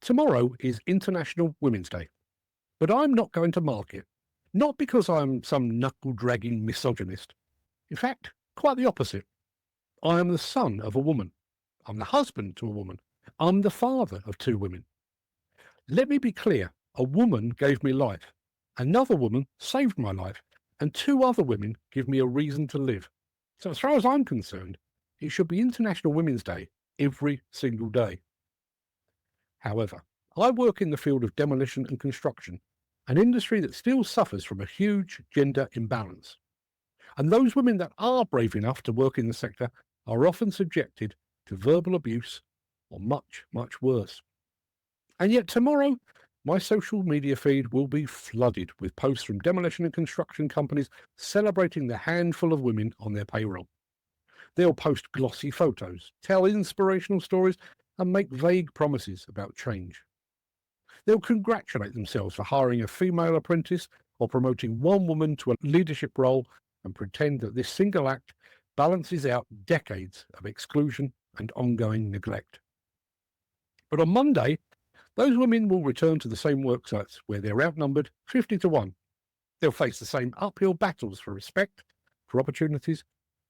Tomorrow is International Women's Day, but I'm not going to mark it. Not because I'm some knuckle-dragging misogynist. In fact, quite the opposite. I am the son of a woman. I'm the husband to a woman. I'm the father of two women. Let me be clear, a woman gave me life. Another woman saved my life. And two other women give me a reason to live. So as far as I'm concerned, it should be International Women's Day every single day. However, I work in the field of demolition and construction, an industry that still suffers from a huge gender imbalance. And those women that are brave enough to work in the sector are often subjected to verbal abuse or much, much worse. And yet tomorrow, my social media feed will be flooded with posts from demolition and construction companies celebrating the handful of women on their payroll. They'll post glossy photos, tell inspirational stories, and make vague promises about change. They'll congratulate themselves for hiring a female apprentice or promoting one woman to a leadership role and pretend that this single act balances out decades of exclusion and ongoing neglect. But on Monday, those women will return to the same work sites where they're outnumbered 50-1. They'll face the same uphill battles for respect, for opportunities,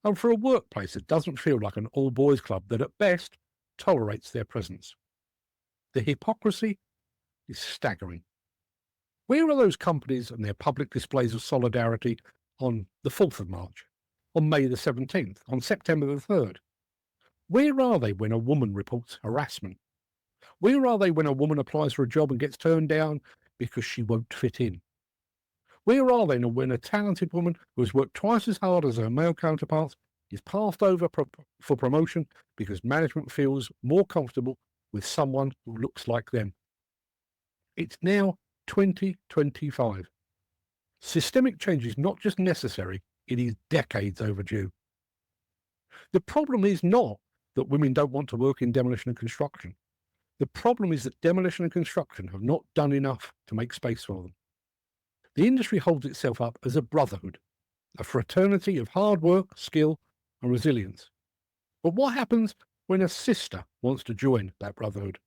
and for a workplace that doesn't feel like an all-boys club that at best tolerates their presence. The hypocrisy is staggering. Where are those companies and their public displays of solidarity on the 4th of March, on May the 17th, on September the 3rd? Where are they when a woman reports harassment? Where are they when a woman applies for a job and gets turned down because she won't fit in? Where are they when a talented woman who has worked twice as hard as her male counterparts is passed over for promotion because management feels more comfortable with someone who looks like them? It's now 2025. Systemic change is not just necessary, it is decades overdue. The problem is not that women don't want to work in demolition and construction. The problem is that demolition and construction have not done enough to make space for them. The industry holds itself up as a brotherhood, a fraternity of hard work, skill, and resilience. But what happens when a sister wants to join that brotherhood?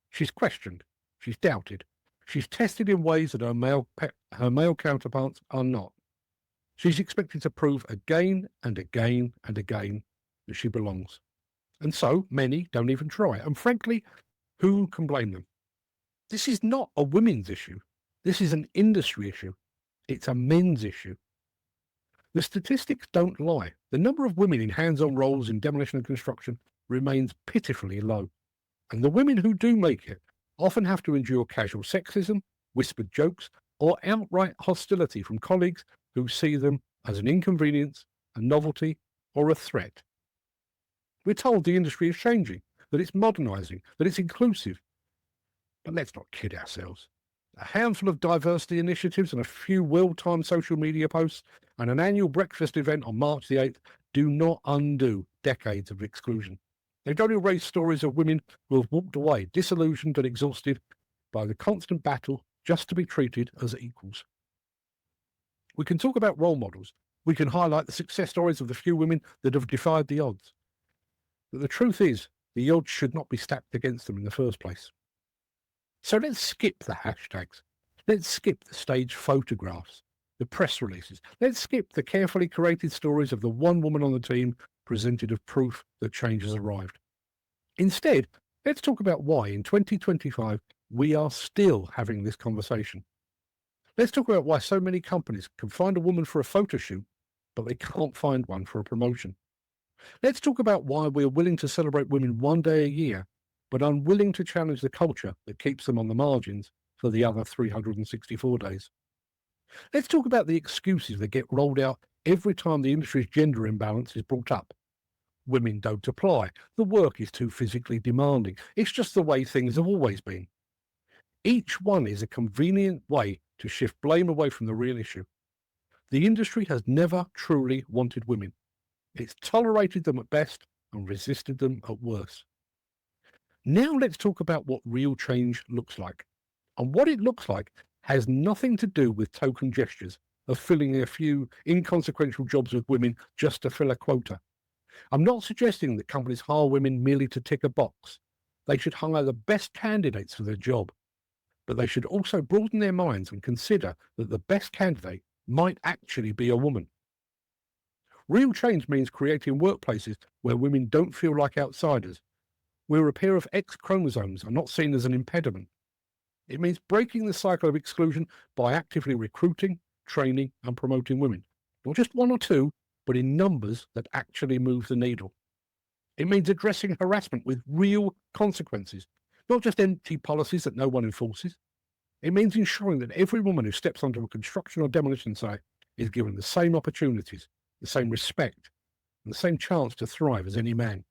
She's questioned, she's doubted, she's tested in ways that her male counterparts are not. She's expected to prove again and again and again that she belongs. And so many don't even try. And frankly, who can blame them? This is not a women's issue. This is an industry issue. It's a men's issue. The statistics don't lie. The number of women in hands-on roles in demolition and construction remains pitifully low. And the women who do make it often have to endure casual sexism, whispered jokes, or outright hostility from colleagues who see them as an inconvenience, a novelty, or a threat. We're told the industry is changing, that it's modernising, that it's inclusive. But let's not kid ourselves. A handful of diversity initiatives and a few well-timed social media posts and an annual breakfast event on March the 8th do not undo decades of exclusion. They don't erase stories of women who have walked away disillusioned and exhausted by the constant battle just to be treated as equals. We can talk about role models. We can highlight the success stories of the few women that have defied the odds. But the truth is, the odds should not be stacked against them in the first place. So let's skip the hashtags. Let's skip the staged photographs, the press releases. Let's skip the carefully curated stories of the one woman on the team presented as proof that change has arrived. Instead, let's talk about why in 2025 we are still having this conversation. Let's talk about why so many companies can find a woman for a photo shoot, but they can't find one for a promotion. Let's talk about why we're willing to celebrate women one day a year, but unwilling to challenge the culture that keeps them on the margins for the other 364 days. Let's talk about the excuses that get rolled out every time the industry's gender imbalance is brought up. Women don't apply. The work is too physically demanding. It's just the way things have always been. Each one is a convenient way to shift blame away from the real issue. The industry has never truly wanted women. It's tolerated them at best and resisted them at worst. Now let's talk about what real change looks like. And what it looks like has nothing to do with token gestures of filling a few inconsequential jobs with women just to fill a quota. I'm not suggesting that companies hire women merely to tick a box. They should hire the best candidates for their job, but they should also broaden their minds and consider that the best candidate might actually be a woman. Real change means creating workplaces where women don't feel like outsiders, where a pair of X chromosomes are not seen as an impediment. It means breaking the cycle of exclusion by actively recruiting, training, and promoting women. Not just one or two, but in numbers that actually move the needle. It means addressing harassment with real consequences, not just empty policies that no one enforces. It means ensuring that every woman who steps onto a construction or demolition site is given the same opportunities, the same respect, and the same chance to thrive as any man.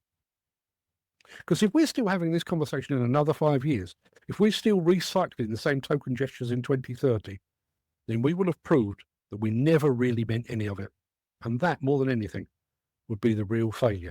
Because if we're still having this conversation in another 5 years, if we're still recycling the same token gestures in 2030, then we will have proved that we never really meant any of it. And that, more than anything, would be the real failure.